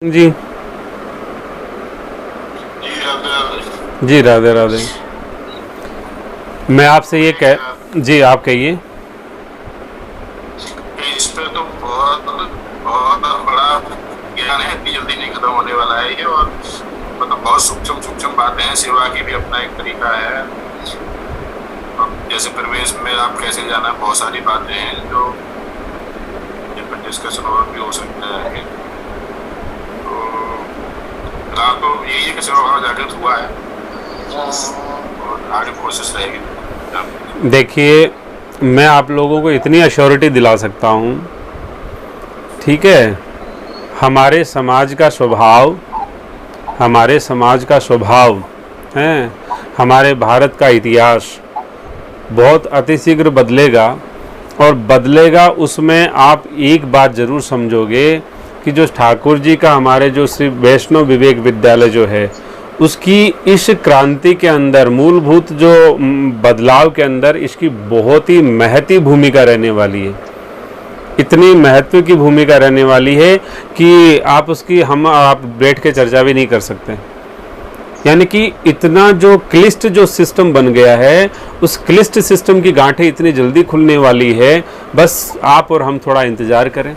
जी। जी राधे राधे। मैं आपसे ये कह जी आप कहिए। इस पे तो बहुत बहुत बड़ा ज्ञान है, इतनी जल्दी नहीं खत्म होने वाला है ये। और मतलब बहुत सूक्ष्म सूक्ष्म बातें हैं, सेवा की भी अपना एक तरीका है। अब जैसे प्रवेश में आप कैसे जाना, बहुत सारी बातें हैं जो जिन पर डिस्कशन और भी हो सकता है। तो फिलहाल तो यही है कि सेवा भाव जागृत हुआ है और आगे कोशिश रहेगी। देखिए, मैं आप लोगों को इतनी अश्योरिटी दिला सकता हूँ, ठीक है। हमारे समाज का स्वभाव है, हमारे भारत का इतिहास बहुत अतिशीघ्र बदलेगा। और बदलेगा उसमें आप एक बात ज़रूर समझोगे कि जो ठाकुर जी का हमारे जो श्री वैष्णव विवेक विद्यालय जो है, उसकी इस क्रांति के अंदर मूलभूत जो बदलाव के अंदर इसकी बहुत ही महती भूमिका रहने वाली है। इतनी महत्व की भूमिका रहने वाली है कि आप बैठ के चर्चा भी नहीं कर सकते। यानी कि इतना जो क्लिष्ट जो सिस्टम बन गया है, उस क्लिष्ट सिस्टम की गांठें इतनी जल्दी खुलने वाली है। बस आप और हम थोड़ा इंतजार करें।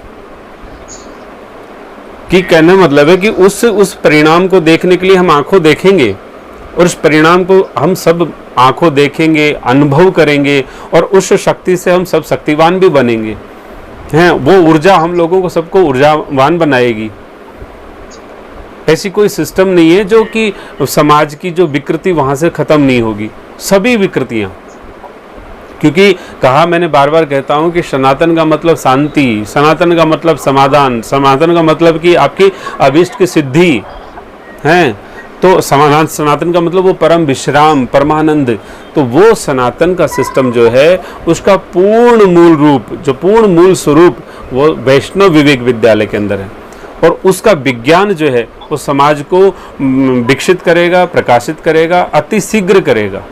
कि कहने मतलब है कि उस परिणाम को देखने के लिए हम आंखों देखेंगे, और उस परिणाम को हम सब आंखों देखेंगे, अनुभव करेंगे, और उस शक्ति से हम सब शक्तिवान भी बनेंगे हैं। वो ऊर्जा हम लोगों को सबको ऊर्जावान बनाएगी। ऐसी कोई सिस्टम नहीं है जो कि समाज की जो विकृति वहाँ से ख़त्म नहीं होगी, सभी विकृतियाँ। क्योंकि कहा मैंने बार बार कहता हूँ कि सनातन का मतलब शांति, सनातन का मतलब समाधान, सनातन का मतलब कि आपकी अभीष्ट की सिद्धि है। तो सनातन का मतलब वो परम विश्राम, परमानंद। तो वो सनातन का सिस्टम जो है, उसका पूर्ण मूल रूप, जो पूर्ण मूल स्वरूप, वो वैष्णव विवेक विद्यालय के अंदर है। और उसका विज्ञान जो है वो समाज को विकसित करेगा, प्रकाशित करेगा, अति शीघ्र करेगा।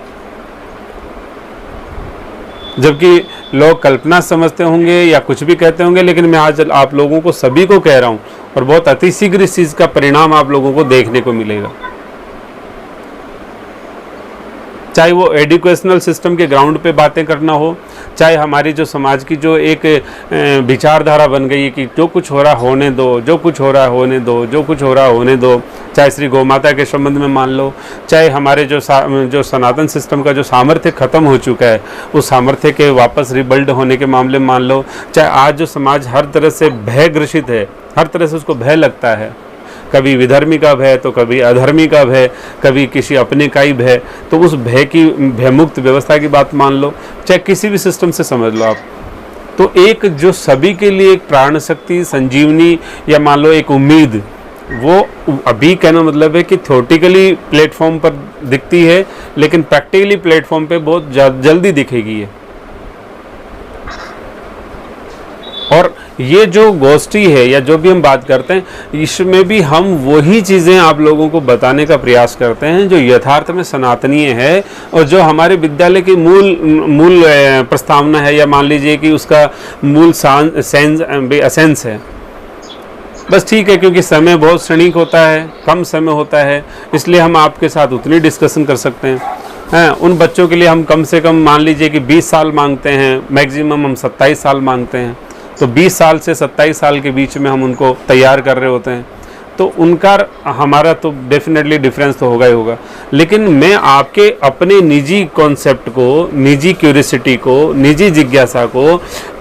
जबकि लोग कल्पना समझते होंगे या कुछ भी कहते होंगे, लेकिन मैं आज आप लोगों को सभी को कह रहा हूँ, और बहुत अतिशीघ्र इस चीज़ का परिणाम आप लोगों को देखने को मिलेगा। चाहे वो एजुकेशनल सिस्टम के ग्राउंड पे बातें करना हो, चाहे हमारी जो समाज की जो एक विचारधारा बन गई है कि जो कुछ हो रहा होने दो, जो कुछ हो रहा होने दो, जो कुछ हो रहा होने दो, चाहे श्री गौ माता के संबंध में मान लो, चाहे हमारे जो सनातन सिस्टम का जो सामर्थ्य ख़त्म हो चुका है, उस सामर्थ्य के वापस रिबिल्ड होने के मामले में मान लो, चाहे आज जो समाज हर तरह से भय ग्रसित है, हर तरह से उसको भय लगता है, कभी विधर्मी का भय, तो कभी अधर्मी का भय, कभी किसी अपने का ही भय, तो उस भय की भयमुक्त व्यवस्था की बात मान लो, चाहे किसी भी सिस्टम से समझ लो आप। तो एक जो सभी के लिए एक प्राण शक्ति, संजीवनी, या मान लो एक उम्मीद, वो अभी कहना मतलब है कि थ्योरेटिकली प्लेटफॉर्म पर दिखती है, लेकिन प्रैक्टिकली प्लेटफॉर्म पे बहुत जल्दी दिखेगी ये। और ये जो गोष्ठी है या जो भी हम बात करते हैं, इसमें भी हम वही चीज़ें आप लोगों को बताने का प्रयास करते हैं जो यथार्थ में सनातनीय है, और जो हमारे विद्यालय की मूल प्रस्तावना है, या मान लीजिए कि उसका मूल एसेंस है। बस ठीक है, क्योंकि समय बहुत क्षणिक होता है, कम समय होता है, इसलिए हम आपके साथ उतनी डिस्कशन कर सकते हैं। उन बच्चों के लिए हम कम से कम मान लीजिए कि 20 साल मांगते हैं, मैक्सिमम हम 27 साल मांगते हैं। तो 20 साल से 27 साल के बीच में हम उनको तैयार कर रहे होते हैं, तो उनका हमारा तो डेफिनेटली डिफरेंस तो होगा ही होगा। लेकिन मैं आपके अपने निजी कॉन्सेप्ट को, निजी क्यूरियोसिटी को, निजी जिज्ञासा को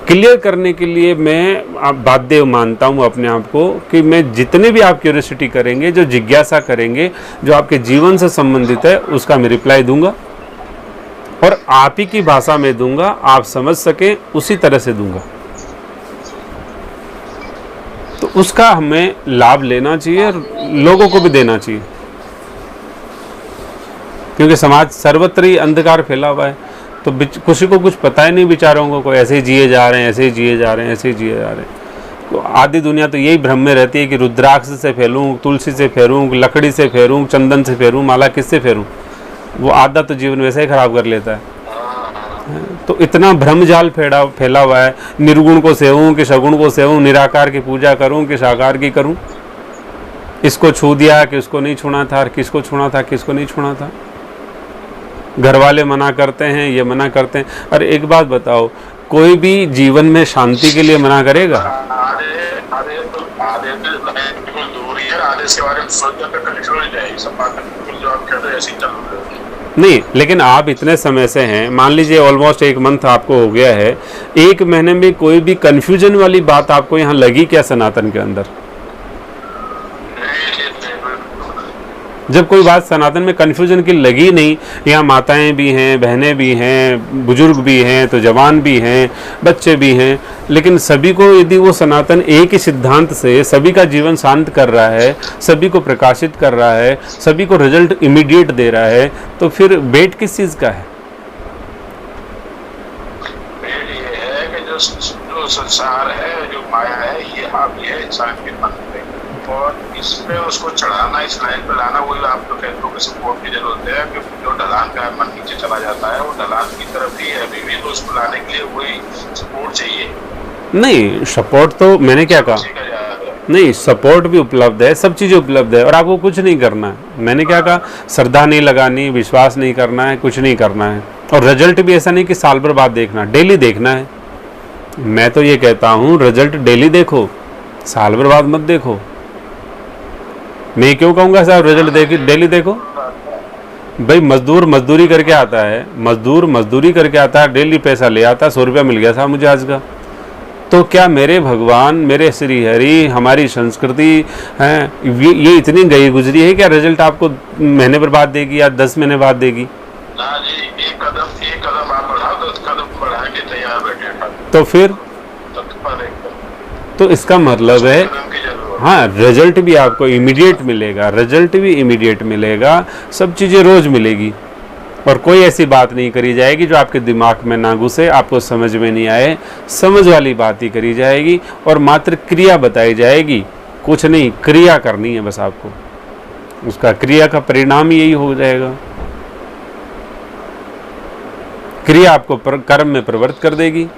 क्लियर करने के लिए मैं बाध्य मानता हूँ अपने आप को, कि मैं जितने भी आप क्यूरियोसिटी करेंगे, जो जिज्ञासा करेंगे, जो आपके जीवन से संबंधित है, उसका मैं रिप्लाई दूंगा, और आप ही की भाषा में दूंगा, आप समझ सकें उसी तरह से दूंगा। तो उसका हमें लाभ लेना चाहिए और लोगों को भी देना चाहिए, क्योंकि समाज सर्वत्र ही अंधकार फैला हुआ है। तो किसी को कुछ पता ही नहीं, बेचारों को ऐसे ही जिए जा रहे हैं, ऐसे ही जिए जा रहे हैं, ऐसे ही जिए जा रहे हैं। तो आधी दुनिया तो यही भ्रम में रहती है कि रुद्राक्ष से फेरूं, तुलसी से फेरूं, लकड़ी से फेरूं, चंदन से फेरूं, माला किससे फेरूं। वो आधा तो जीवन वैसे ही खराब कर लेता है। तो इतना भ्रमजाल फैला हुआ है, निर्गुण को सेवूं कि सगुण को सेवूं, निराकार की पूजा करूं कि साकार की करूं। इसको छू दिया कि उसको नहीं छूना था, और किसको छूना था किसको नहीं छूना था। घर वाले मना करते हैं, ये मना करते हैं। अरे एक बात बताओ, कोई भी जीवन में शांति के लिए मना करेगा? आधे बिल्कुल दूर ही है, आधे इसके बारे में सोचने का कनेक्शन हो जाएगी। सब बातें बिल्कुल जो आप कहते हैं ऐसी चल रही है। नहीं, लेकिन आप इतने समय से हैं, मान लीजिए ऑलमोस्ट 1 मंथ आपको हो गया है, 1 महीने में कोई भी कंफ्यूजन वाली बात आपको यहाँ लगी क्या सनातन के अंदर? जब कोई बात सनातन में कन्फ्यूजन की लगी नहीं, यहाँ माताएं भी हैं, बहनें भी हैं, बुजुर्ग भी हैं, तो जवान भी हैं, बच्चे भी हैं, लेकिन सभी को यदि वो सनातन एक ही सिद्धांत से सभी का जीवन शांत कर रहा है, सभी को प्रकाशित कर रहा है, सभी को रिजल्ट इमीडिएट दे रहा है, तो फिर वेट किस चीज़ का है? वेट ये है कि जो संसार है, जो माया है, ये हावी है इंसान के मन पे, और इसमें उसको चढ़ाना, इस लाइन पे लाना, वही आप तो कहते हो कि सपोर्ट की जरूरत है। कि जो ढलान का मन नीचे चला जाता है, वो ढलान की तरफ ही है अभी भी, तो उसको लाने के लिए वही सपोर्ट चाहिए। नहीं, सपोर्ट तो मैंने क्या कहा, नहीं, सपोर्ट भी उपलब्ध है, सब चीज़ें उपलब्ध है, और आपको कुछ नहीं करना है। मैंने क्या कहा, श्रद्धा नहीं लगानी, विश्वास नहीं करना है, कुछ नहीं करना है। और रिजल्ट भी ऐसा नहीं कि साल भर बाद देखना, डेली देखना है। मैं तो ये कहता हूँ रिजल्ट डेली देखो, साल भर बाद मत देखो। मैं क्यों कहूँगा साहब रिजल्ट डेली देखो? भाई मजदूर मजदूरी करके आता है, मजदूर मजदूरी करके आता है, डेली पैसा ले आता है, 100 रुपया मिल गया साहब मुझे आज का। तो क्या मेरे भगवान, मेरे श्री हरि, हमारी संस्कृति है, ये इतनी गई गुजरी है क्या रिजल्ट आपको महीने पर बाद देगी या 10 महीने बाद देगी? ना जी, एक कदम आप बढ़ाओ, 10 कदम बढ़ा के तैयार बैठे। तो फिर तो इसका मतलब है, हाँ, रिजल्ट भी आपको इमीडिएट मिलेगा, रिजल्ट भी इमीडिएट मिलेगा, सब चीज़ें रोज़ मिलेगी, और कोई ऐसी बात नहीं करी जाएगी जो आपके दिमाग में ना घुसे, आपको समझ में नहीं आए। समझ वाली बात ही करी जाएगी, और मात्र क्रिया बताई जाएगी, कुछ नहीं, क्रिया करनी है बस आपको, उसका क्रिया का परिणाम यही हो जाएगा। क्रिया आपको कर्म में प्रवृत्त कर देगी।